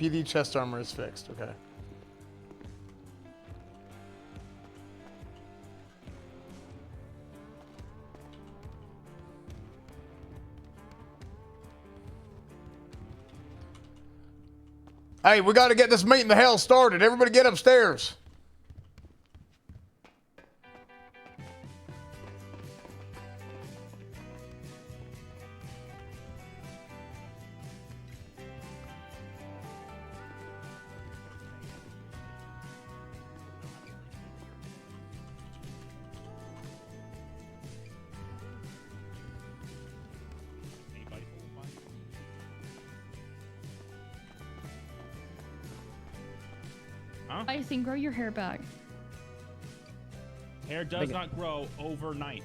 PD chest armor is fixed. Okay. Hey, we got to get this meeting the hell started. Everybody get upstairs. Huh? Icing, grow your hair back. Hair does not grow overnight.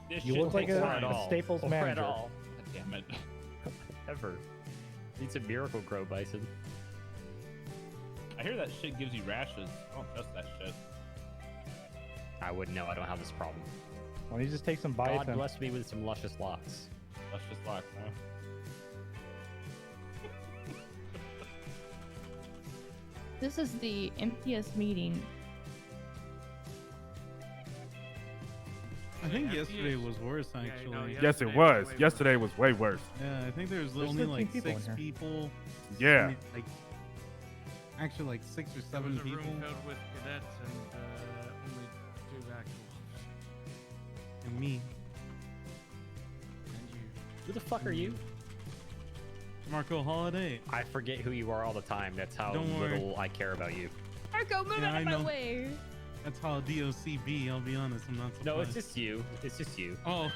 This You shit look like takes a time. Staples Or manager. at all. Damn it. Ever. Needs a miracle grow, Bison. I hear that shit gives you rashes. I don't trust that shit. I wouldn't know. I don't have this problem. Why don't you just take some God biotin? bless me with some luscious locks. That's just like, no. This is the emptiest meeting. I think yesterday was worse, actually. Yes, it was. Yesterday was way worse. Yeah, I think there was There's only 13 like people in 6 here. people. Yeah. Like, actually, like 6 or 7 There was a people. room filled with cadets and only 2 actual officers. And me. And you. Who the fuck are you? Marco Holiday. I forget who you are all the time. That's how Don't worry. little I care about you. Marco, move Yeah, out I of my know. way. That's how DOC be, I'll be honest. I'm not surprised. No, it's just you. It's just you. Oh.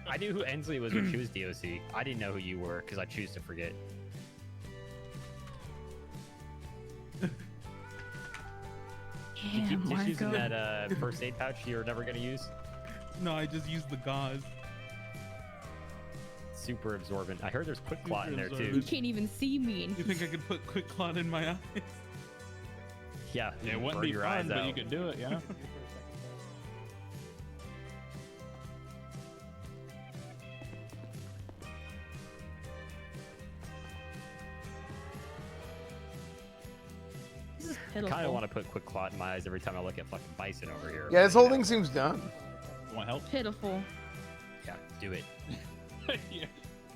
I knew who Ensley was when she was DOC. I didn't know who you were because I choose to forget. You keep Damn, tissues in Marco. that first aid pouch you're never gonna use. No, I just used the gauze. Super absorbent. I heard there's quick clot in there too. You absorbent. can't even see me. You think I could put quick clot in my eyes? Yeah, It burn wouldn't be your fun, eyes but out. you could do it, yeah. This is I kind of pitiful. want to put quick clot in my eyes every time I look at fucking Bison over here. Yeah, this but, whole you know, thing seems done. You want help? Pitiful. Yeah, do it. Yeah.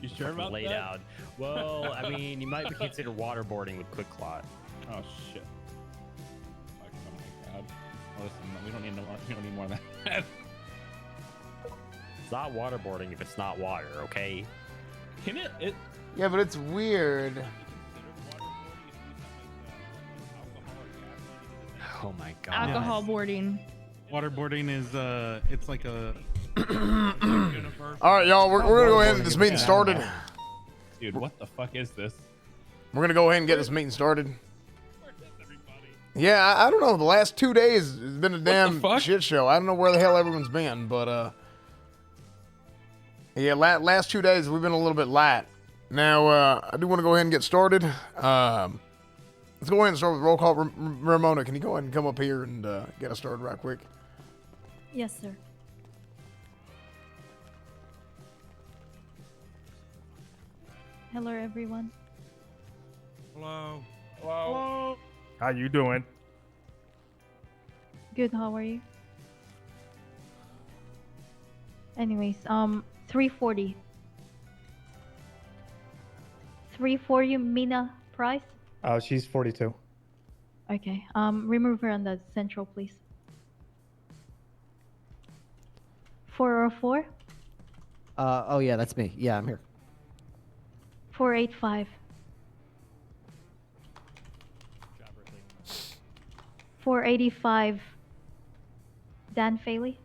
You sure about Lay that? down. Well, I mean, you might consider waterboarding with quick clot. Oh shit. Fuck, oh my god. Listen, we don't need more than that. It's not waterboarding if it's not water, okay? Can it Yeah, but it's weird. Oh my god. Alcohol boarding. Waterboarding is, it's like a... All right, y'all, we're gonna go ahead and get this meeting started. Dude, what the fuck is this? We're gonna go ahead and get this meeting started. Yeah, I don't know. The last 2 days has been a damn fuck? shit show. I don't know where the hell everyone's been, but yeah, last 2 days we've been a little bit light. Now I do want to go ahead and get started. Let's go ahead and start with roll call. Ramona, can you go ahead and come up here and get us started right quick? Yes, sir. Hello, everyone. Hello. Hello. How you doing? Good, how are you? Anyways, 340. 340, Mina Price? She's 42. Okay, remove her on the central, please. 404? Oh yeah, that's me. Yeah, I'm here. 485. 485. Dan Faley?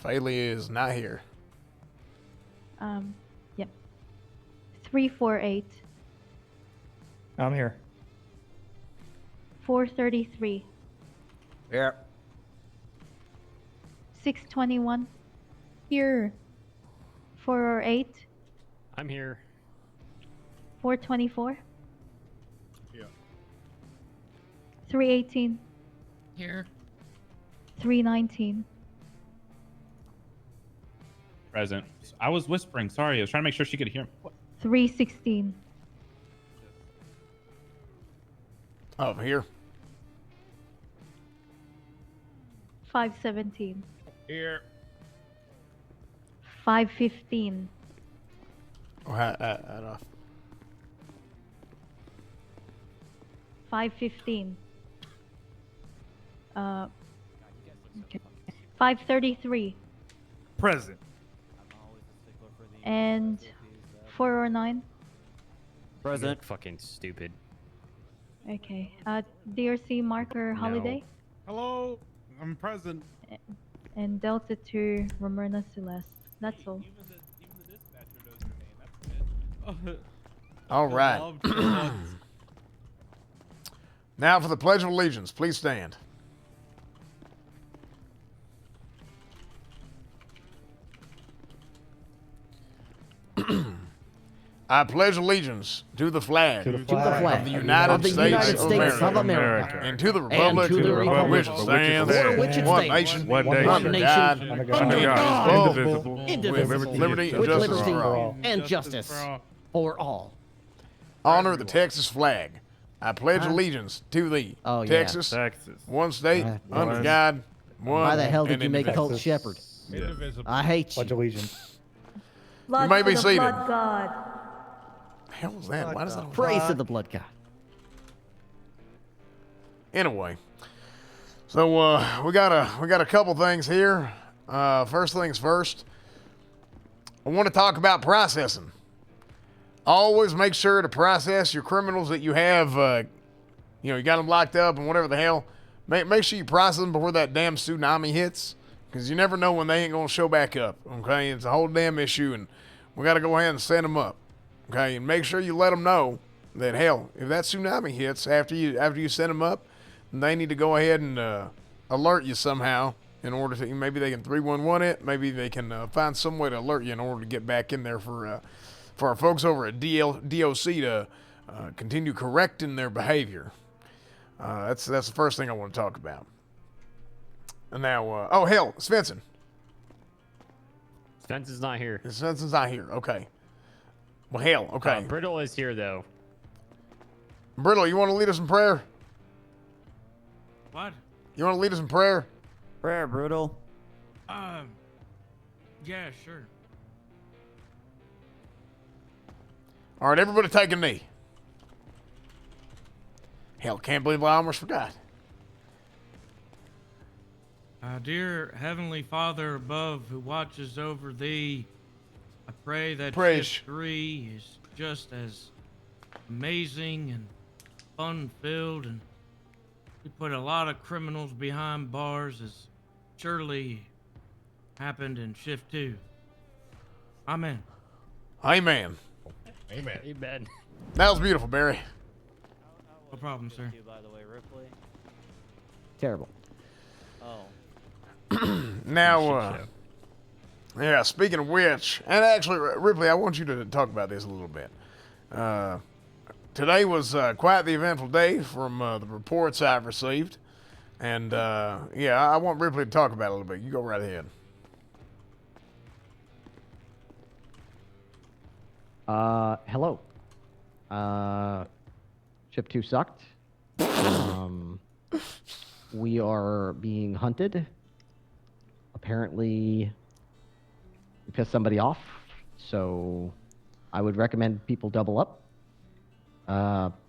Faley is not here. Yep. 348. I'm here. 433. Yeah. 621. Here. 408. I'm here. 424. Yeah. 318. Here. 319. Present. I was whispering. Sorry, I was trying to make sure she could hear me. What? 316. Over here. 517. Here. 515. Oh, off. 515. Okay. 533. Present. And 409. You're fucking stupid. Okay. DRC marker No. Holiday. Hello, I'm present. And Delta 2 Ramona Celeste. That's all. Even the dispatcher knows your name. That's good. All right. Loved ones. Now for the Pledge of Allegiance. Please stand. I pledge allegiance to the flag To the To the flag. flag of the United States of America. and to the republic to the for republic which it for stands, which it one stands, nation, one under nation, God, under Under God, God, indivisible, indivisible, with liberty and with justice liberty for all. and Justice justice for all. for all. Honor the Texas flag. I pledge allegiance to thee, Oh, yeah. Texas, Texas. one state, under one. God, one. Why the hell did and you make indivisible. Colt Shepherd? Indivisible. I hate Pledge you. allegiance. You may be seated. God. The hell was that? Why does that? Praise to the blood god. Anyway, so we got a couple things here. First things first, I want to talk about processing. Always make sure to process your criminals that you have. You got them locked up and whatever the hell. Make sure you process them before that damn tsunami hits, because you never know when they ain't gonna show back up. Okay, it's a whole damn issue, and we got to go ahead and send them up. Okay, and make sure you let them know that, hell, if that tsunami hits after you send them up, they need to go ahead and alert you somehow in order to, maybe they can 311 it, maybe they can find some way to alert you in order to get back in there for our folks over at DOC to continue correcting their behavior. That's the first thing I want to talk about. And now, oh hell, Svensson. Spencer's not here. Svenson's not here. Okay. Well, hell, okay. Brittle is here though. Brittle, you want to lead us in prayer? What? You want to lead us in prayer? Prayer, brutal. Yeah, sure. All right, everybody take a knee. Hell, can't believe I almost forgot. Dear Heavenly Father above who watches over thee, I pray that Praise. Shift 3 is just as amazing and fun-filled, and we put a lot of criminals behind bars as surely happened in Shift 2. Amen. Amen. Amen. That was beautiful, Barry. No problem, sir. By the way, Ripley. Terrible. Oh. Now, yeah, speaking of which, and actually, Ripley, I want you to talk about this a little bit. Today was quite the eventful day from the reports I've received. And, yeah, I want Ripley to talk about it a little bit. You go right ahead. Hello. Ship 2 sucked. We are being hunted. Apparently, we pissed somebody off. So, I would recommend people double up.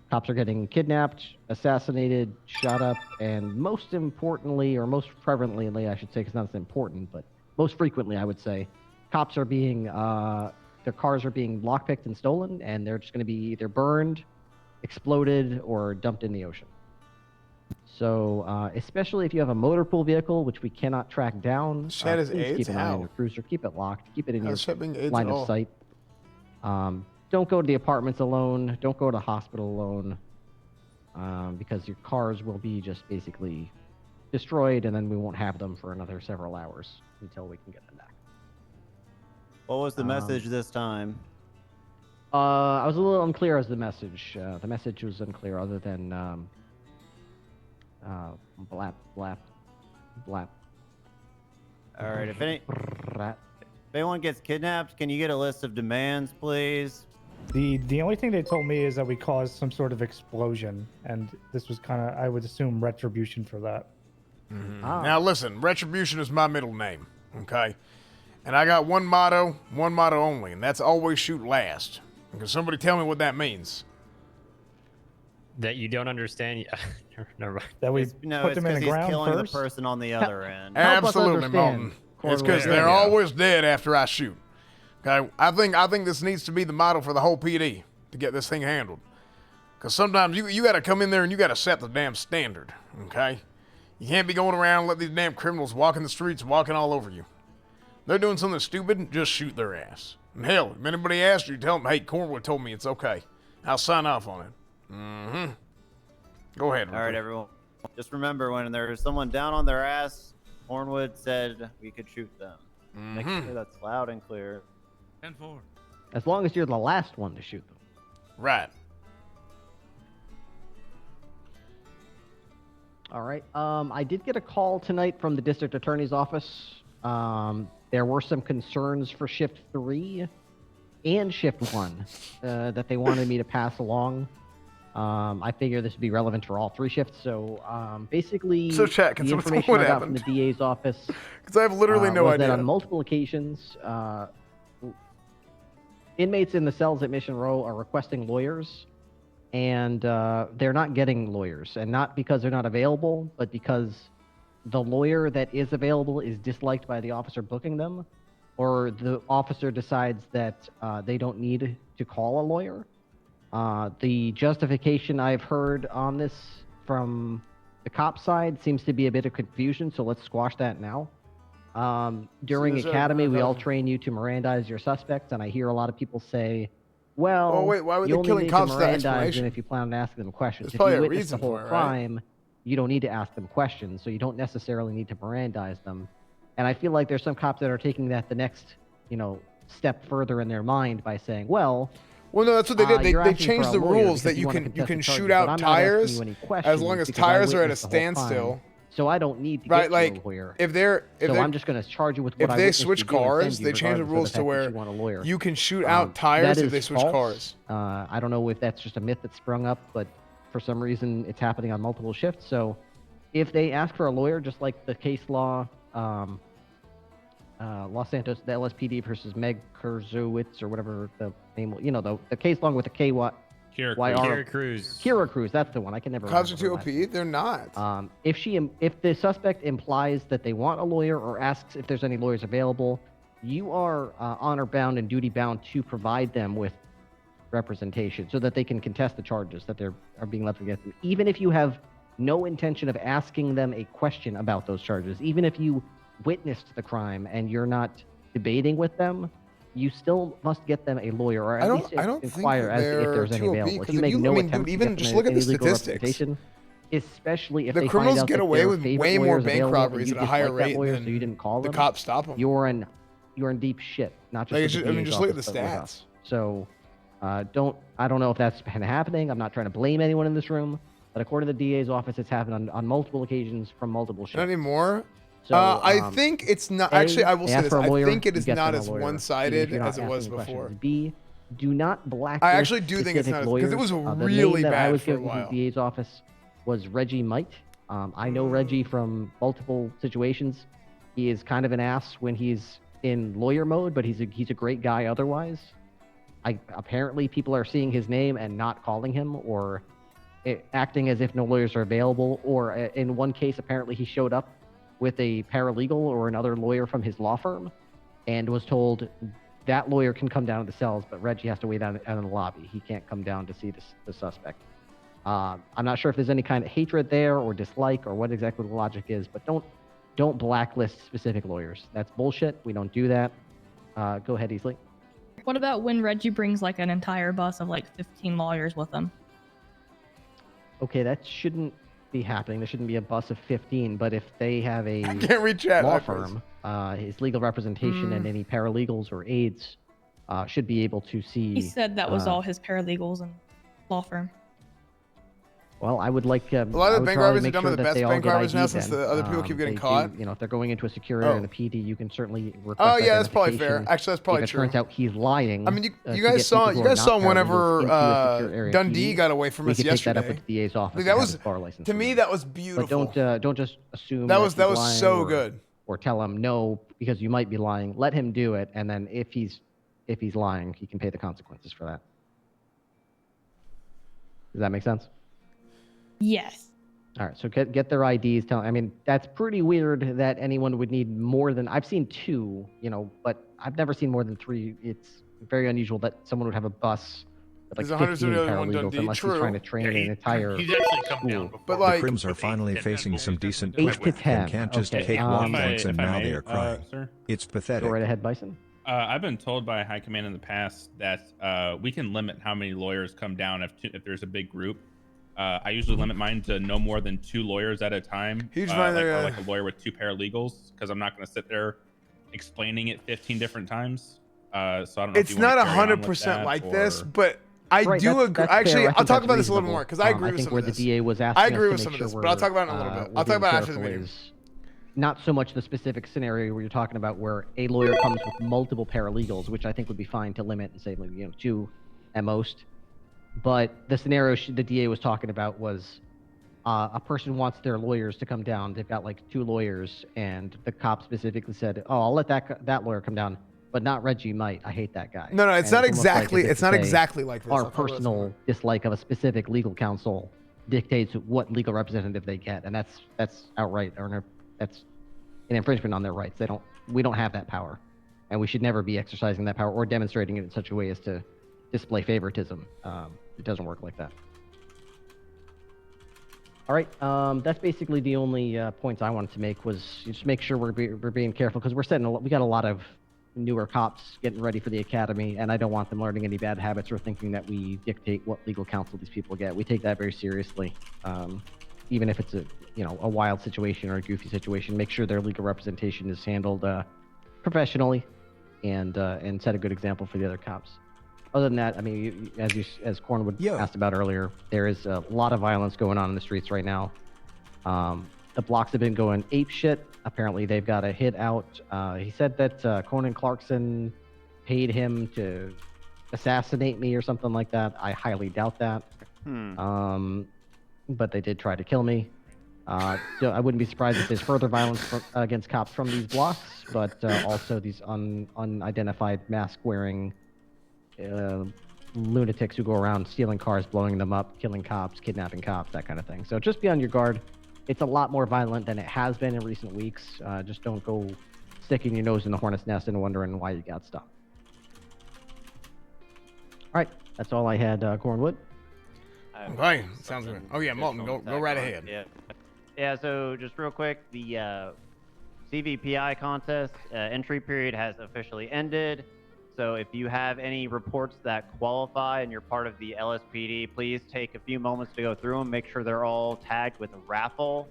Cops are getting kidnapped, assassinated, shot up, and most importantly, or most prevalently, I should say, because not as important, but most frequently, I would say, cops are being, their cars are being lockpicked and stolen, and they're just going to be either burned, exploded, or dumped in the ocean. So, especially if you have a motor pool vehicle, which we cannot track down, Shed is please AIDS? keep an eye How? on your cruiser, keep it locked, keep it in your How's shipping AIDS line at of all? sight. Don't go to the apartments alone. Don't go to the hospital alone, because your cars will be just basically destroyed, and then we won't have them for another several hours until we can get them back. What was the message this time? I was a little unclear as the message. The message was unclear, other than blap blap blap. All right, if Brat. anyone gets kidnapped, can you get a list of demands, please? The only thing they told me is that we caused some sort of explosion, and this was kind of, I would assume, retribution for that. Ah. Now listen, retribution is my middle name, okay? And I got one motto only, and that's always shoot last. Can somebody tell me what that means? That you don't understand. Never mind. That we No, put it's them in because the he's ground killing first. the person on the other end. Help us Absolutely, understand, Malton. It's because Corleone. they're always dead after I shoot. Okay, I think this needs to be the motto for the whole PD to get this thing handled. Because sometimes you got to come in there and you got to set the damn standard. Okay, you can't be going around and let these damn criminals walk in the streets, walking all over you. They're doing something stupid, just shoot their ass. And hell, if anybody asks you, tell them, hey, Cornwood told me it's okay. I'll sign off on it. Mm-hmm. Go ahead. All right, Ricky. everyone. Just remember, when there's someone down on their ass, Hornwood said we could shoot them. Make sure that's loud and clear. 10-4. As long as you're the last one to shoot them. Right. All right. I did get a call tonight from the district attorney's office. There were some concerns for shift 3 and shift 1 that they wanted me to pass along. I figure this would be relevant for all 3 shifts. So basically, So, chat, can the someone tell me information what I got from happened? the DA's office Because I have literally no was idea. that on multiple occasions, inmates in the cells at Mission Row are requesting lawyers, and they're not getting lawyers, and not because they're not available, but because the lawyer that is available is disliked by the officer booking them, or the officer decides that they don't need to call a lawyer. The justification I've heard on this from the cop side seems to be a bit of confusion, so let's squash that now. During is that Academy, we all Mirandize? train you to Mirandize your suspects, and I hear a lot of people say, well, Oh, wait, why would you they only killing need cops to without Mirandize explanation? them if you plan on asking them questions. There's If probably you a witness the reason whole for it, right? crime, you don't need to ask them questions, so you don't necessarily need to Mirandize them. And I feel like there's some cops that are taking that the next, step further in their mind by saying, well, Well, no, that's what they did. you're They asking changed for a the lawyer rules because that you wanna can contest the shoot charges, but out I'm not asking tires you any as questions long as because I tires are at a witnessed the whole crime, standstill. So I don't need to Right, get like you a lawyer. if they're So I'm just going to charge you with what if I they witnessed switch you do and cars, send you they change the regardless of rules to fact that where you want a lawyer. you can shoot out tires that if is they switch false. cars. I don't know if that's just a myth that sprung up, but for some reason it's happening on multiple shifts. So if they ask for a lawyer, just like the case law, Los Santos, the LSPD versus Meg Kurzowitz or whatever the name, the case law with the KY. Kira Cruz. Kira Cruz, that's the one. I can never remember. her last Constitute OP, they're not. If the suspect implies that they want a lawyer or asks if there's any lawyers available, you are honor bound and duty bound to provide them with representation so that they can contest the charges that are being left against them. Even if you have no intention of asking them a question about those charges, even if you witnessed the crime and you're not debating with them, you still must get them a lawyer, or at least I don't think inquire as to if there's any they're available. 2OP, If you make no attempt to even get just them look at any the legal statistics. representation, especially if The they criminals find out get that away their with favorite way more lawyer's bank available and robberies you at a higher dislike that rate lawyer, than so you didn't call the them, cops stop them. You're in deep shit. Not just Like, with the I mean, DA's just look at the office, but with stats. us. So I don't know if that's been happening. I'm not trying to blame anyone in this room, but according to the DA's office, it's happened on multiple occasions from multiple shifts. Not anymore. So, I think it's not. Actually, I will they say ask this. for a I lawyer, think it you is get not them a as lawyer, even if one-sided you're not as it asking was any questions. before. B, do not blacklist I actually do think it's specific not because it lawyers. was The really name that I bad was for a given from while. the DA's office was Reggie Might. I know Reggie from multiple situations. He is kind of an ass when he's in lawyer mode, but he's a great guy otherwise. Apparently people are seeing his name and not calling him, or acting as if no lawyers are available, or in one case apparently he showed up with a paralegal or another lawyer from his law firm and was told that lawyer can come down to the cells, but Reggie has to wait out in the lobby. He can't come down to see the suspect. I'm not sure if there's any kind of hatred there or dislike or what exactly the logic is, but don't blacklist specific lawyers. That's bullshit. We don't do that. Go ahead, Easley. What about when Reggie brings like an entire bus of like 15 lawyers with him? Okay, that shouldn't be happening. There shouldn't be a bus of 15, but if they have a I can't read chat. law I press. firm, his legal representation and any paralegals or aides should be able to see. He said that was uh, all his paralegals and law firm. Well, I would like. A lot of the bank robberies are done by the best bank robberies now, since then. the other people keep getting They caught. Do, you know, if they're going into a secure area Oh. in a PD, you can certainly request. Oh yeah, that's probably fair. identification. Actually, that's probably if it true. turns out he's lying. I mean, you to guys get saw people who are not paralegals whenever into a secure area Dundee PD, got away from we us could take that up yesterday. with the DA's office. Dude, and that have was his bar license to me removed. that was beautiful. But don't just assume That was he's was so lying good. Or tell him no because you might be lying. Let him do it, and then if he's lying, he can pay the consequences for that. Does that make sense? Yes. All right, so get their IDs. I mean, that's pretty weird that anyone would need more than. I've seen 2, but I've never seen more than 3. It's very unusual that someone would have a bus with like There's 15 171 paralegals Dundee, unless true. he's trying to train an entire He's actually come down school. before. But like, The Crims are finally facing some decent 8 to equipment 10. and can't just Okay, take walk points and if I now may, they are crying. sir? It's Go pathetic. right ahead, Bison. I've been told by High Command in the past that we can limit how many lawyers come down if there's a big group. I usually limit mine to no more than 2 lawyers at a time. Huge or like a lawyer with 2 paralegals, because I'm not going to sit there explaining it 15 different times. So I don't know. it's if you wanna not carry on with 100% that, like or- this, but I Right, do that's- agree. that's fair. Actually, I I'll think talk that's about this a little reasonable. more because I agree I with think some where of the this. DA was asking I agree us with to some make of this, sure but I'll talk we're, about it in a little bit. we're I'll talk being about it after the careful video. is not so much the specific scenario where you're talking about where a lawyer comes with multiple paralegals, which I think would be fine to limit and say, 2 at most. But the scenario the DA was talking about was a person wants their lawyers to come down. They've got like 2 lawyers, and the cop specifically said, "Oh, I'll let that lawyer come down, but not Reggie Might. I hate that guy." No, it's And not almost like exactly. as if It's to not say, exactly like this. our I'll talk about this personal more. dislike of a specific legal counsel dictates what legal representative they get, and that's outright or that's an infringement on their rights. We don't have that power, and we should never be exercising that power or demonstrating it in such a way as to display favoritism. It doesn't work like that. All right, that's basically the only points I wanted to make. Was just make sure we're being careful because we got a lot of newer cops getting ready for the academy, and I don't want them learning any bad habits or thinking that we dictate what legal counsel these people get. We take that very seriously, even if it's a wild situation or a goofy situation. Make sure their legal representation is handled professionally, and set a good example for the other cops. Other than that, I mean, as Cornwood asked about earlier, there is a lot of violence going on in the streets right now. The blocks have been going ape shit. Apparently, they've got a hit out. He said that Conan Clarkson paid him to assassinate me or something like that. I highly doubt that. But they did try to kill me. So I wouldn't be surprised if there's further violence against cops from these blocks, but also these unidentified mask-wearing lunatics who go around stealing cars, blowing them up, killing cops, kidnapping cops, that kind of thing. So just be on your guard. It's a lot more violent than it has been in recent weeks. Just don't go sticking your nose in the hornet's nest and wondering why you got stopped. All right, that's all I had, Cornwood. Okay, sounds good. Oh yeah, Malton, go right ahead. Yeah. So just real quick, the CVPI contest entry period has officially ended. So if you have any reports that qualify and you're part of the LSPD, please take a few moments to go through them. Make sure they're all tagged with a raffle.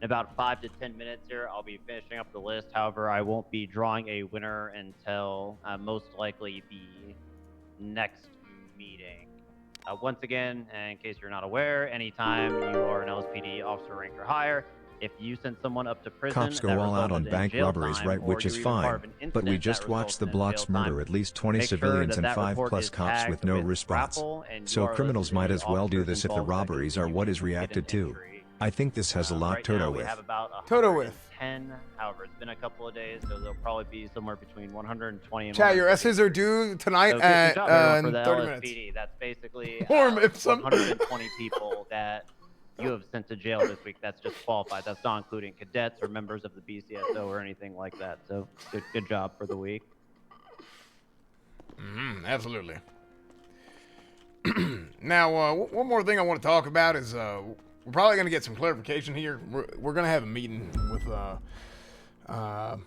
In about 5 to 10 minutes here, I'll be finishing up the list. However, I won't be drawing a winner until most likely the next meeting. Once again, in case you're not aware, anytime you are an LSPD officer rank or higher, if you send someone up to prison, Cops go all out on bank robberies, right, which is fine. But we just watched the blocks murder at least 20 civilians and 5+ cops with no response. So criminals might as well do this if the robberies are what is reacted to. I think this has a lot Toto with. We have about Toto with 10. However, it's been a couple of days, so they'll probably be somewhere between 120 and Chat, your essays are due tonight so at good job, everyone, for in the 30 LSPD. minutes. That's basically Warm if some 120 people that you have sent to jail this week. That's just qualified. That's not including cadets or members of the BCSO or anything like that. So good job for the week. Absolutely. Now, one more thing I want to talk about is we're probably going to get some clarification here. We're going to have a meeting with we're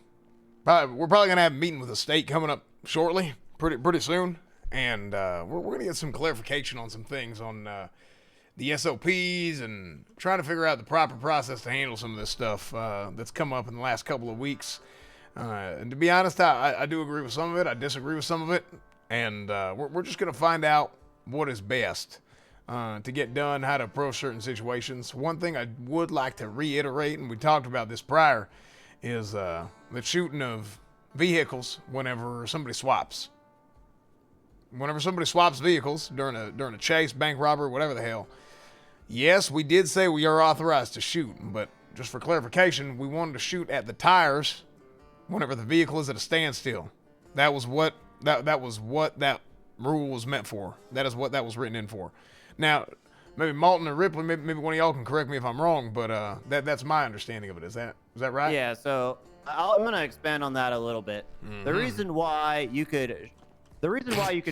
probably going to have a meeting with the state coming up shortly, pretty soon, and we're going to get some clarification on some things on the SOPs and trying to figure out the proper process to handle some of this stuff that's come up in the last couple of weeks. And to be honest, I do agree with some of it. I disagree with some of it. And we're just going to find out what is best. to get done, how to approach certain situations. One thing I would like to reiterate, and we talked about this prior, is the shooting of vehicles whenever somebody swaps. Whenever somebody swaps vehicles during a chase, bank robbery, whatever the hell. Yes, we did say we are authorized to shoot, but just for clarification, we wanted to shoot at the tires whenever the vehicle is at a standstill. That was what that rule was meant for. That is what that was written in for. Now, maybe Malton or Ripley, maybe one of y'all can correct me if I'm wrong, but that's my understanding of it. Is that right? Yeah. So I'm gonna expand on that a little bit. The reason why you could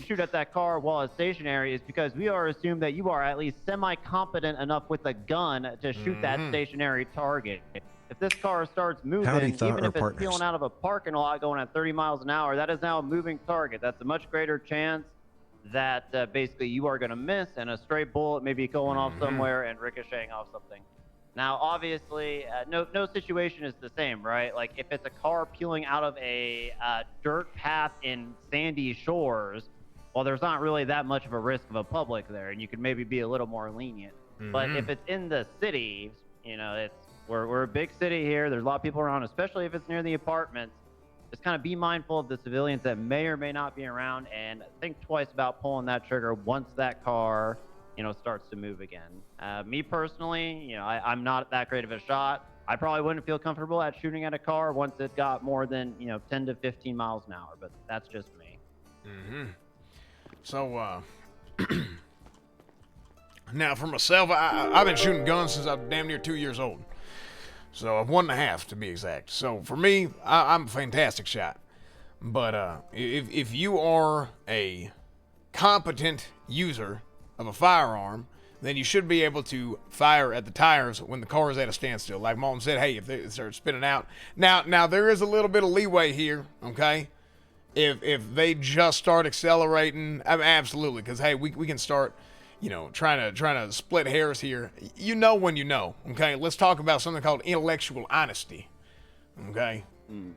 shoot at that car while it's stationary is because we are assumed that you are at least semi-competent enough with a gun to shoot that stationary target. If this car starts moving, even if it's peeling out of a parking lot going at 30 miles an hour, that is now a moving target. That's a much greater chance that basically you are going to miss, and a stray bullet may be going off somewhere and ricocheting off something. Now, obviously, no situation is the same, right? Like, if it's a car peeling out of a dirt path in sandy shores, well, there's not really that much of a risk of a public there, and you could maybe be a little more lenient. But if it's in the city, you know, we're a big city here. There's a lot of people around, especially if it's near the apartments. Just kind of be mindful of the civilians that may or may not be around, and think twice about pulling that trigger once that car, you know, starts to move again. Me personally, you know, I'm not that great of a shot. I probably wouldn't feel comfortable at shooting at a car once it got more than, you know, 10 to 15 miles an hour, but that's just me. So, now for myself, I've been shooting guns since I'm damn near 2 years old. So 1.5 to be exact. So for me, I'm a fantastic shot. But if you are a competent user of a firearm, then you should be able to fire at the tires when the car is at a standstill. Like Malton said, hey, if they start spinning out. Now there is a little bit of leeway here, okay? If they just start accelerating, I mean, absolutely, because hey, we can start, you know, trying to split hairs here. You know when you know, okay? Let's talk about something called intellectual honesty, okay?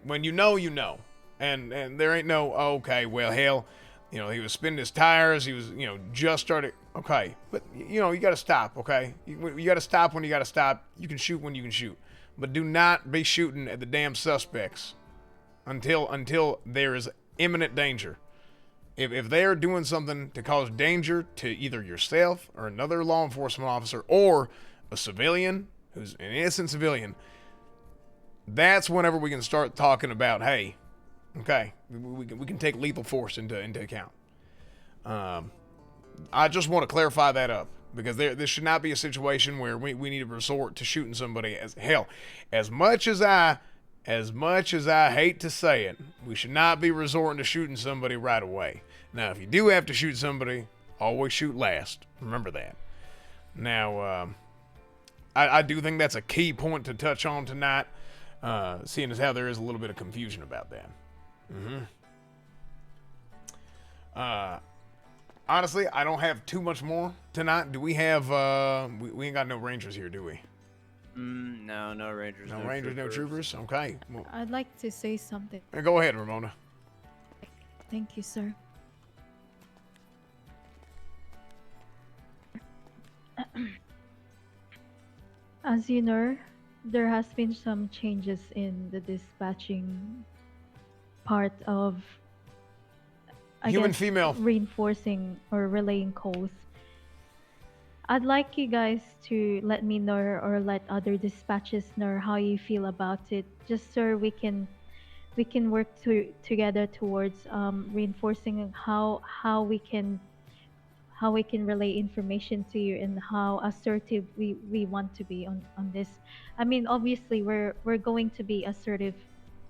When you know, you know. And there ain't no, okay, well, hell, you know, he was spinning his tires. He was, you know, just started. Okay, but, you know, you got to stop, okay? You got to stop when you got to stop. You can shoot when you can shoot. But do not be shooting at the damn suspects until there is imminent danger. If they are doing something to cause danger to either yourself or another law enforcement officer or a civilian who's an innocent civilian, that's whenever we can start talking about, hey, okay, we can take lethal force into account. I just want to clarify that up because this should not be a situation where we need to resort to shooting somebody. As hell, as much as I hate to say it, we should not be resorting to shooting somebody right away. Now, if you do have to shoot somebody, always shoot last. Remember that. Now, I do think that's a key point to touch on tonight, seeing as how there is a little bit of confusion about that. Honestly, I don't have too much more tonight. Do we have, we ain't got no Rangers here, do we? No Rangers. No Rangers, no Troopers? Okay. Well, I'd like to say something. go ahead, Ramona. Thank you, sir. As you know, there has been some changes in the dispatching part of Human female. Reinforcing or relaying calls. I'd like you guys to let me know or let other dispatches know how you feel about it, just so we can work together towards reinforcing how we can relay information to you and how assertive we want to be on this. I mean, obviously we're going to be assertive.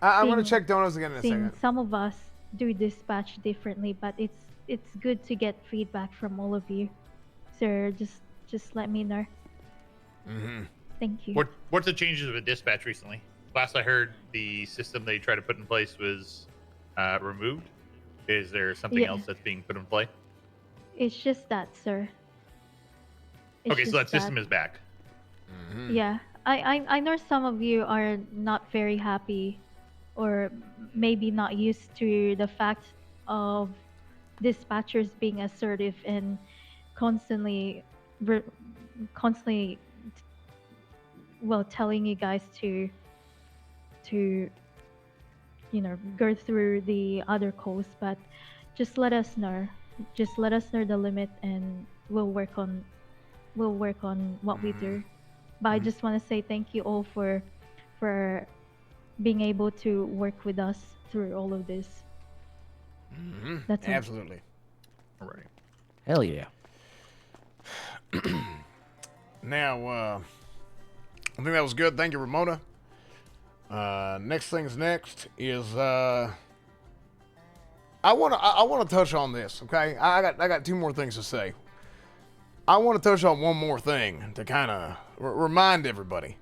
I'm gonna check donuts again in a second. Some of us do dispatch differently, but it's good to get feedback from all of you. So just let me know. Thank you. What's the changes with dispatch recently? Last I heard, the system they tried to put in place was removed. Is there something else that's being put in play? It's just that, sir. Okay, so that system is back. Yeah, I know some of you are not very happy, or maybe not used to the fact of dispatchers being assertive and constantly constantly, well, telling you guys to go through the other calls, but just let us know. Just let us know the limit, and we'll work on what we do. But I just want to say thank you all for being able to work with us through all of this. That's all. Absolutely. All right. Hell yeah. Now, I think that was good. Thank you, Ramona. Next things next is I want to touch on this. Okay, I got two more things to say. I want to touch on one more thing to kind of remind everybody.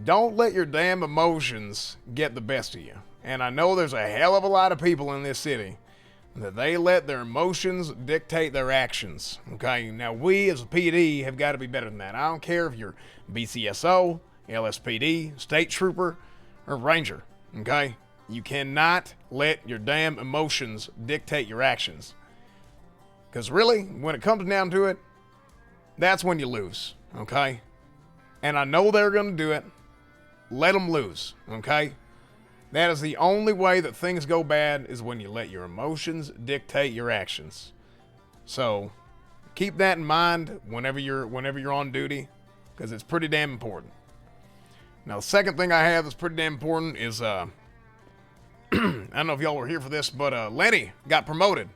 Don't let your damn emotions get the best of you. And I know there's a hell of a lot of people in this city that they let their emotions dictate their actions. Okay, now we as a PD have got to be better than that. I don't care if you're BCSO, LSPD, state trooper, or ranger. Okay, you cannot let your damn emotions dictate your actions. Because really, when it comes down to it, that's when you lose. Okay, and I know they're going to do it. Let them lose. Okay. That is the only way that things go bad, is when you let your emotions dictate your actions. So keep that in mind whenever you're on duty, because it's pretty damn important. Now, the second thing I have that's pretty damn important is I don't know if y'all were here for this, but Lenny got promoted,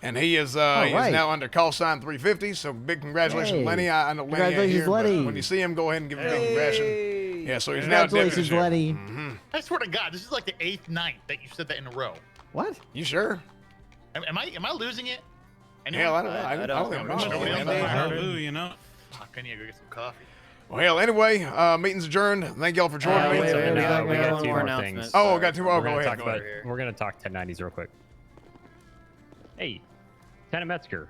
and he is right. He is now under call sign 350. So big congratulations, Hey. Lenny. I know Lenny ain't Congratulations, here, but Lenny. when you see him, go ahead and give him a big congratulations. Yeah, so he's now deputy Congratulations, sheriff. Lenny. I swear to God, this is like the 8th night that you said that in a row. What? You sure? Am I losing it? Hell, I don't know. I don't think I'm Nobody sure. else? Andy? I heard it. you know. Fuck, I need to go get some coffee. Well, hell, anyway, meeting's adjourned. Thank y'all for joining me. Wait, wait, we got one two more more things. Oh, I got two more. Oh, We're go gonna ahead. talk Go about- ahead. We're gonna talk 1090s real quick. Hey, Lieutenant Metzger,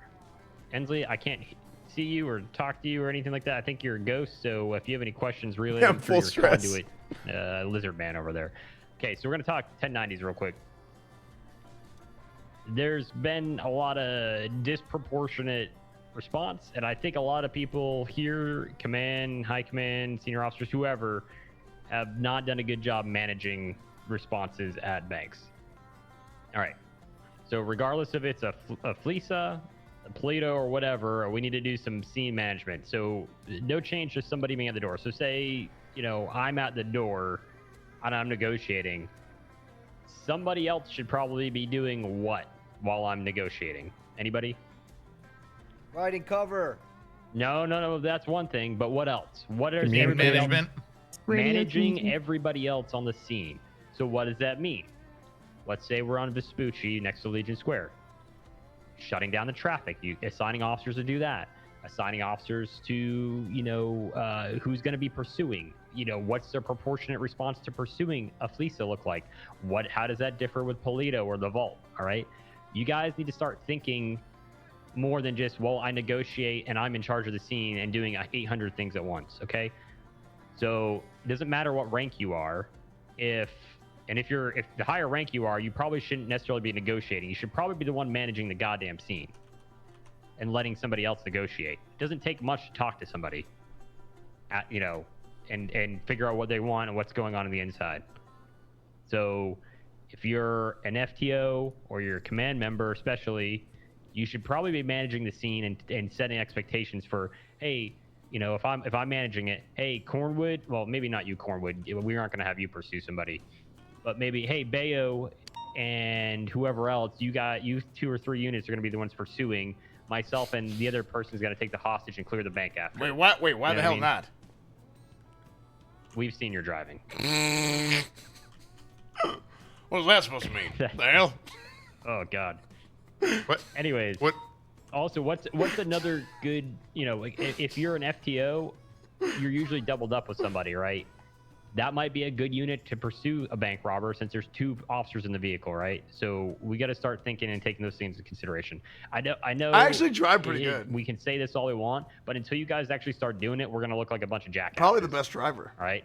Ensley, I can't see you or talk to you or anything like that. I think you're a ghost, so if you have any questions, relay Yeah, them I'm through full your stress. conduit, lizard man over there. Okay, so we're gonna talk 1090s real quick. There's been a lot of disproportionate response, and I think a lot of people here, command, high command, senior officers, whoever, have not done a good job managing responses at banks. All right. So regardless if it's a Fleesa, a Polito, or whatever, we need to do some scene management. So no change, just somebody being at the door. So say, I'm at the door and I'm negotiating. Somebody else should probably be doing what while I'm negotiating? Anybody? Riding cover. No. That's one thing, but what else? What is Community everybody else- management. managing everybody else on the scene. So what does that mean? Let's say we're on Vespucci next to Legion Square. Shutting down the traffic. You assigning officers to do that. Assigning officers to, who's going to be pursuing. What's their proportionate response to pursuing a Fleesa look like? How does that differ with Polito or the Vault? All right. You guys need to start thinking more than just, well, I negotiate and I'm in charge of the scene and doing 800 things at once. Okay. So it doesn't matter what rank you are. If the higher rank you are, you probably shouldn't necessarily be negotiating. You should probably be the one managing the goddamn scene and letting somebody else negotiate. It doesn't take much to talk to somebody, and figure out what they want and what's going on the inside. So if you're an FTO or you're a command member, especially, you should probably be managing the scene and setting expectations for, hey, if I'm managing it, hey, Cornwood, well, maybe not you, Cornwood. We aren't going to have you pursue somebody. But maybe, hey, Bayo and whoever else, you 2 or 3 units are going to be the ones pursuing. Myself and the other person is going to take the hostage and clear the bank after. Wait, what? Wait, why the hell not? We've seen your driving. What is that supposed to mean? The hell? Oh, God. What? Anyways. What? Also, what's another good, if you're an FTO, you're usually doubled up with somebody, right? That might be a good unit to pursue a bank robber since there's 2 officers in the vehicle, right? So we got to start thinking and taking those things into consideration. I know. I actually drive pretty good. We can say this all we want, but until you guys actually start doing it, we're going to look like a bunch of jackasses. Probably the best driver. All right.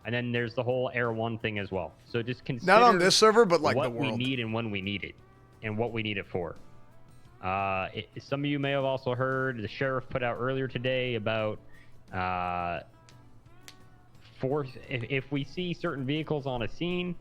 And then there's the whole Air 1 thing as well. So just consider Not on this server, but like what the world. we need and when we need it and what we need it for. Some of you may have also heard the sheriff put out earlier today about if we see certain vehicles on a scene,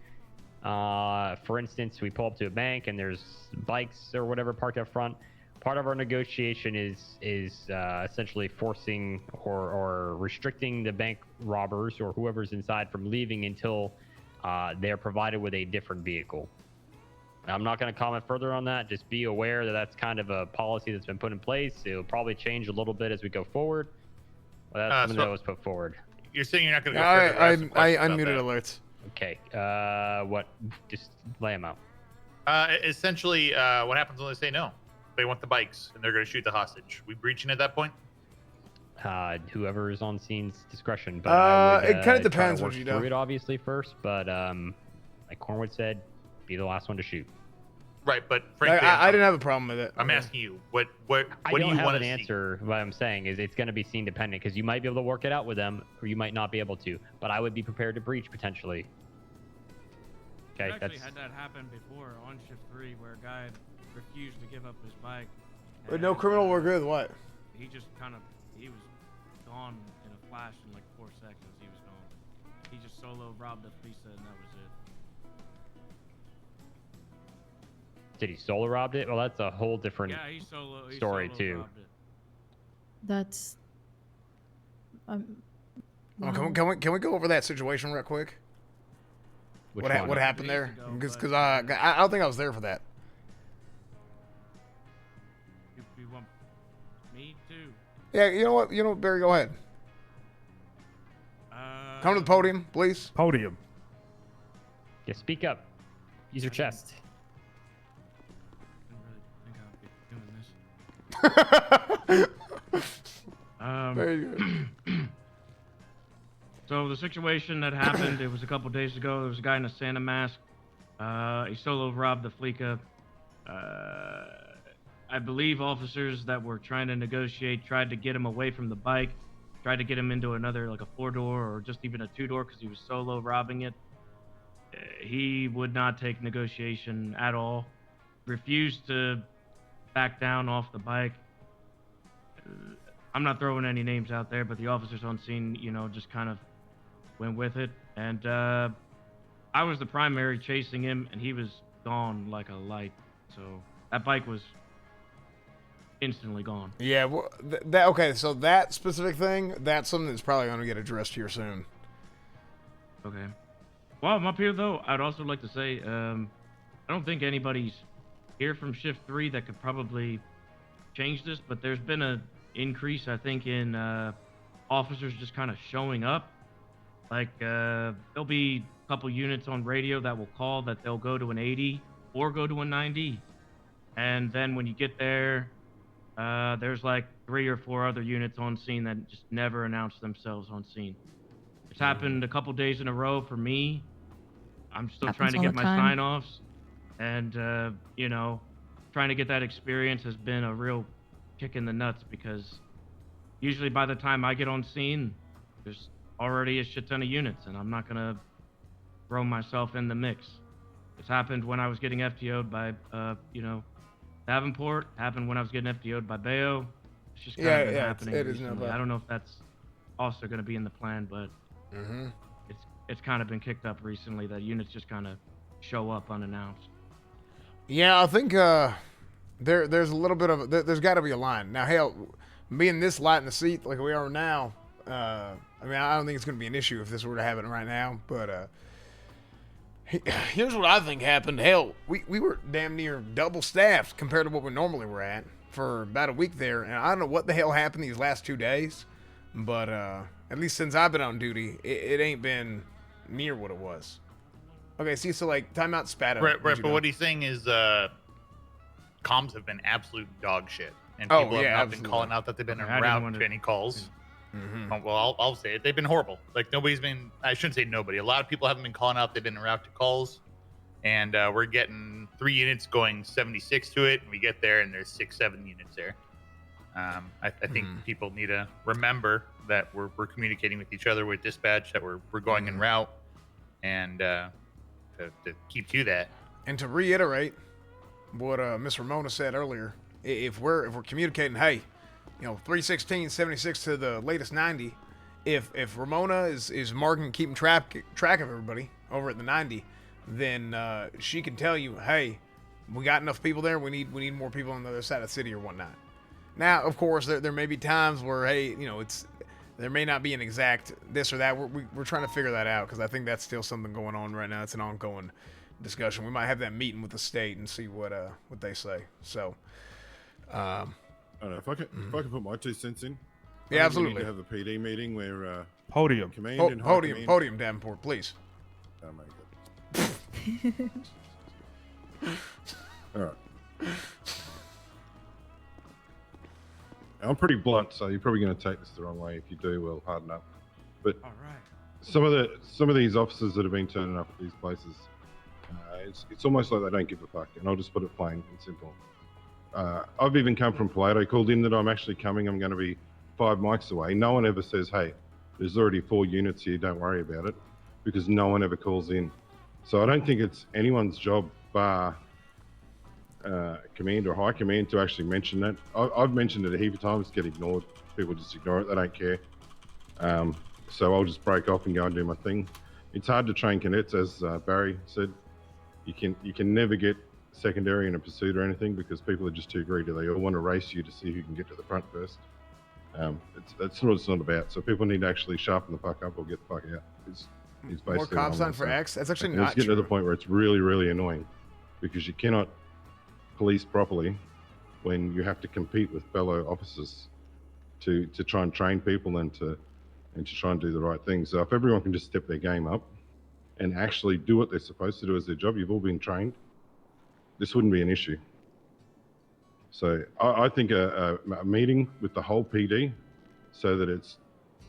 for instance, we pull up to a bank and there's bikes or whatever parked up front. Part of our negotiation is essentially forcing or restricting the bank robbers or whoever's inside from leaving until they're provided with a different vehicle. I'm not going to comment further on that. Just be aware that that's kind of a policy that's been put in place. It'll probably change a little bit as we go forward. Well, that's something that was put forward. You're saying you're not going to go further? I unmuted alerts. Okay. What? Just lay them out. Essentially, what happens when they say no? They want the bikes, and they're going to shoot the hostage. We breaching at that point? Whoever is on scene's discretion. But it kind of depends what you do. It obviously first, but like Cornwood said, be the last one to shoot. Right, but frankly, I didn't have a problem with it. I'm asking you, what do you want to see? I don't have an answer. What I'm saying is it's going to be scene dependent because you might be able to work it out with them, or you might not be able to. But I would be prepared to breach potentially. Okay, I actually had that happen before on shift 3 where a guy refused to give up his bike. But no criminal were good. What? He just he was gone in a flash in like 4 seconds. He was gone. He just solo robbed a Lisa and that was it. Did he solo robbed it? Well, that's a whole different story too. That's. Oh, can we go over that situation real quick? What happened there? Because I don't think I was there for that. You want me to? Yeah, you know what, Barry, go ahead. Come to the podium, please. Podium. Yeah, speak up. Use your chest. Very good. So the situation that happened, it was a couple days ago. There was a guy in a Santa mask. He solo robbed the Fleeca. I believe officers that were trying to negotiate tried to get him away from the bike, tried to get him into another, like a 4-door or just even a 2-door because he was solo robbing it. He would not take negotiation at all. Refused to back down off the bike. I'm not throwing any names out there, but the officers on scene, just kind of went with it. And I was the primary chasing him, and he was gone like a light. So that bike was instantly gone. Yeah, well, okay, so that specific thing, that's something that's probably going to get addressed here soon. Okay. While I'm up here, though, I'd also like to say, I don't think anybody's here from Shift 3 that could probably change this, but there's been an increase, I think, in officers just kind of showing up. Like, there'll be a couple units on radio that will call that they'll go to an 80 or go to a 90. And then when you get there, there's like 3 or 4 other units on scene that just never announce themselves on scene. It's happened a couple days in a row for me. I'm still trying to get my sign-offs. And, trying to get that experience has been a real kick in the nuts because usually by the time I get on scene, there's already a shit ton of units, and I'm not going to throw myself in the mix. It's happened when I was getting FTO'd by, Davenport. Happened when I was getting FTO'd by Bayo. It's just kind of been happening recently. I don't know if that's also going to be in the plan, but it's kind of been kicked up recently that units just kind of show up unannounced. Yeah, I think there's a little bit of there's got to be a line. Now, hell, being this light in the seat like we are now, I don't think it's going to be an issue if this were to happen right now. But here's what I think happened. Hell, we were damn near double staffed compared to what we normally were at for about a week there, and I don't know what the hell happened these last 2 days, but at least since I've been on duty, it ain't been near what it was. Okay, see, so like timeout spat out. Right, but what he's saying is comms have been absolute dog shit. And people have not been calling out that they've been en route to any calls. Well, I'll say it. They've been horrible. Like, I shouldn't say nobody. A lot of people haven't been calling out they've been en route to calls. And we're getting 3 units going 76 to it. And we get there and there's 6-7 units there. I think people need to remember that we're communicating with each other with dispatch, that we're going en route. And to keep to that. And to reiterate what Miss Ramona said earlier, If we're communicating, hey, 316, 76 to the latest 90. If Ramona is marking, keeping track of everybody over at the 90, then she can tell you, hey, we got enough people there. We need more people on the other side of the city or whatnot. Now, of course, there may be times where, hey, there may not be an exact this or that. We're trying to figure that out because I think that's still something going on right now. It's an ongoing discussion. We might have that meeting with the state and see what they say. So, I don't know if I can put my 2 cents in. Yeah, I think absolutely. We need to have a PD meeting where podium, command and high command. Podium, Davenport, please. Oh my God. All right. I'm pretty blunt, so you're probably going to take this the wrong way. If you do, we'll harden up. But All right. some of these officers that have been turning up at these places, it's almost like they don't give a fuck. And I'll just put it plain and simple. I've even come from Plato, called in that I'm actually coming. I'm going to be 5 mics away. No one ever says, hey, there's already 4 units here, don't worry about it, because no one ever calls in. So I don't think it's anyone's job, bar command or high command, to actually mention that. I've mentioned it a heap of times, get ignored. People just ignore it, they don't care. So I'll just break off and go and do my thing. It's hard to train cadets, as Barry said. You can never get secondary in a pursuit or anything because people are just too greedy. They all want to race you to see who can get to the front first. That's what it's not about. So people need to actually sharpen the fuck up or get the fuck out. It's basically More cop sign for X? That's actually and not it's getting true. to the point where it's really, really annoying because you cannot police properly when you have to compete with fellow officers to try and train people and to try and do the right thing. So if everyone can just step their game up and actually do what they're supposed to do as their job, you've all been trained, this wouldn't be an issue. So I think a meeting with the whole PD so that it's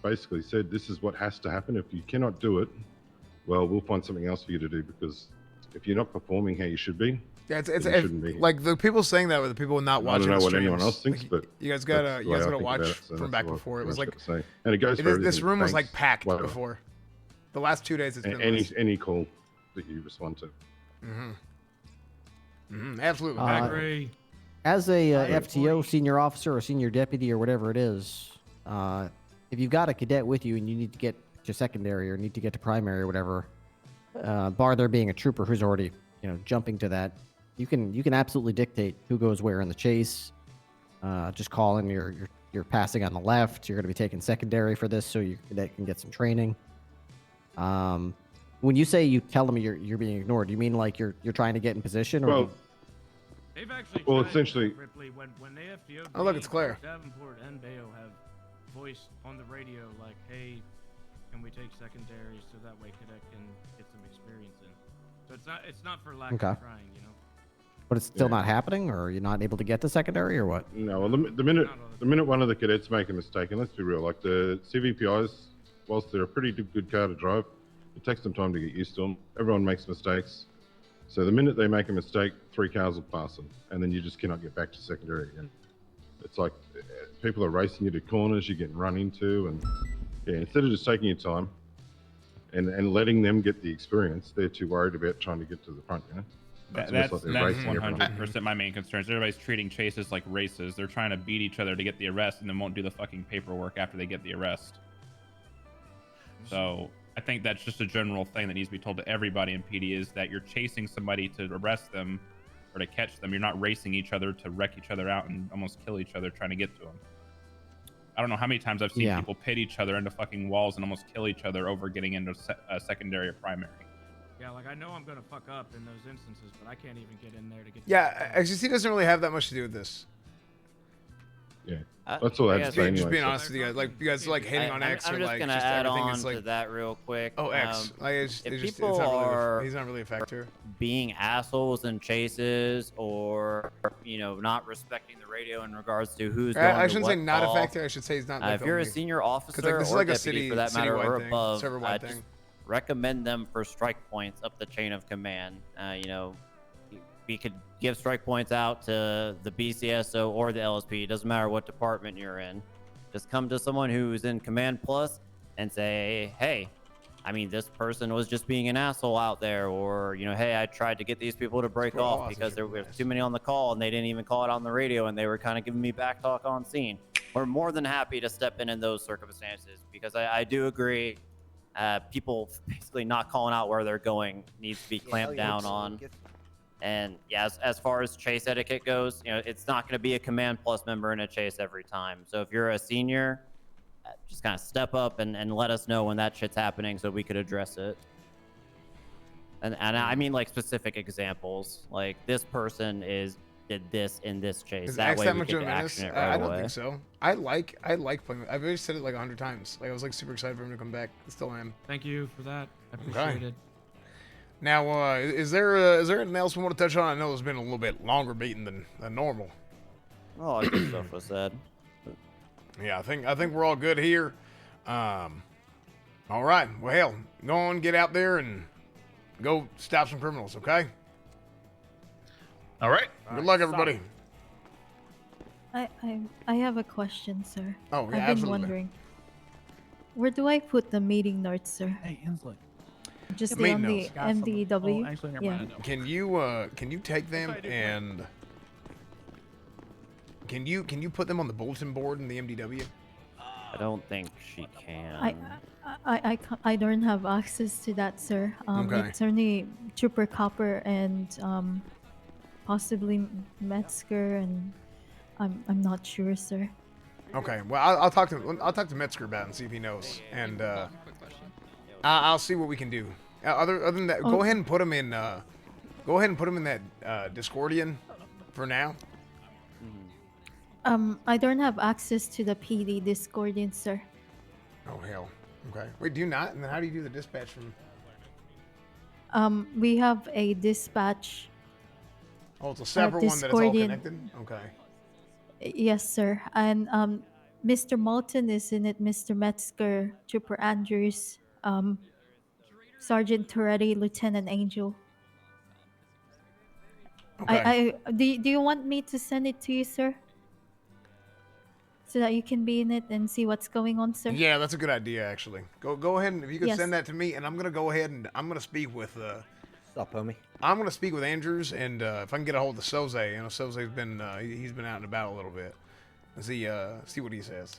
basically said this is what has to happen. If you cannot do it, well, we'll find something else for you to do, because if you're not performing how you should be, Yeah, it's then you shouldn't be. like the people saying that were the people not I watching. don't know the what anyone streams. else thinks, Like, but you guys gotta that's the way I think watch about it, so from that's back what before. It I've was got like to say. And it goes for this everything, room was banks, like packed whatever. before. The last 2 days it's been any call that you respond to. Absolutely. Agree. As a FTO senior officer or senior deputy or whatever it is, if you've got a cadet with you and you need to get to secondary or need to get to primary or whatever, bar there being a trooper who's already jumping to that, you can absolutely dictate who goes where in the chase. Just call in you're passing on the left. You're going to be taking secondary for this, so your cadet can get some training. When you say you tell them you're being ignored, do you mean like you're trying to get in position, or? Well, They've actually well, tried, essentially. Ripley, when the FTO Oh, look, it's Claire. Davenport and Bayo have voiced on the radio like, hey, can we take secondary so that way cadet can get some experience in. So it's not for lack Okay. of trying, But it's still not happening, or you're not able to get to secondary, or what? No, well, the minute one of the cadets make a mistake, and let's be real, like the CVPIs, whilst they're a pretty good car to drive, it takes some time to get used to them. Everyone makes mistakes. So the minute they make a mistake, 3 cars will pass them, and then you just cannot get back to secondary again. It's like people are racing you to corners, you're getting run into, and yeah, instead of just taking your time and letting them get the experience, they're too worried about trying to get to the front, That's almost like they're racing everyone. 100% my main concern. Everybody's treating chases like races. They're trying to beat each other to get the arrest and then won't do the fucking paperwork after they get the arrest. So I think that's just a general thing that needs to be told to everybody in PD, is that you're chasing somebody to arrest them or to catch them. You're not racing each other to wreck each other out and almost kill each other trying to get to them. I don't know how many times I've seen people pit each other into fucking walls and almost kill each other over getting into secondary or primary. Yeah, like I know I'm gonna fuck up in those instances, but I can't even get in there to get. Yeah, XGC doesn't really have that much to do with this. Yeah, that's all I had to say. Just anyway, being so- honest with you guys, like you guys like hating on X, I'm or just like gonna just add everything on is like to that real quick. Oh, X. Like if it's people not really are he's not really a factor. being assholes in chases, or not respecting the radio in regards to who's going I to shouldn't what say not call. a factor. I should say he's not. Like If you're a only- senior 'cause, officer like, this is or like a deputy city, for that matter, citywide or thing, above, server-wide just thing. recommend them for strike points up the chain of command. We could give strike points out to the BCSO or the LSP. It doesn't matter what department you're in. Just come to someone who's in Command Plus and say, hey, I mean, this person was just being an asshole out there, or, you know, hey, I tried to get these people to break off because there were too many on the call and they didn't even call it on the radio and they were kind of giving me back talk on scene. We're more than happy to step in those circumstances, because I do agree, people basically not calling out where they're going needs to be clamped down on. And yeah, as far as chase etiquette goes, you know, it's not going to be a Command Plus member in a chase every time. So if you're a senior, just kind of step up and let us know when that shit's happening so we could address it. And I mean, like, specific examples, like this person did this in this chase. That way we could action it right away. I don't think so. I like playing. I've already said it like 100 times. Like, I was like super excited for him to come back. I still am. Thank you for that. I appreciate it. Now, is there anything else we want to touch on? I know it's been a little bit longer beating than normal. Oh, I good stuff was said. Yeah, I think we're all good here. All right. Well, hell, go on, get out there and go stop some criminals, okay? All right. Good luck, everybody. I have a question, sir. Oh, yeah, I've been wondering. Where do I put the meeting notes, sir? Hey, Hensley. Just The on the meeting MDW. Oh, actually, never yeah. mind. Can you take them and can you put them on the bulletin board in the MDW? I don't think she can. I don't have access to that, sir. Okay. It's only Trooper Copper and possibly Metzger, and I'm not sure, sir. Okay. Well, I'll talk to Metzger about it and see if he knows, and I'll see what we can do. Other than that, go ahead and put them in. Go ahead and put them in that Discordian for now. I don't have access to the PD Discordian, sir. Oh hell. Okay. Wait, do you not? And then how do you do the dispatch from? We have a dispatch. Oh, it's a separate one that it's all connected. Okay. Yes, sir. And Mr. Malton is in it. Mr. Metzger, Trooper Andrews, Sergeant Toretti, Lieutenant Angel. Okay. Do you want me to send it to you, sir? So that you can be in it and see what's going on, sir? Yeah, that's a good idea, actually. Go ahead and if you could Yes. send that to me, and I'm gonna go ahead and I'm gonna speak with. Stop, homie. I'm gonna speak with Andrews, and if I can get a hold of Soze, you know, Soze's been he's been out and about a little bit. See what he says.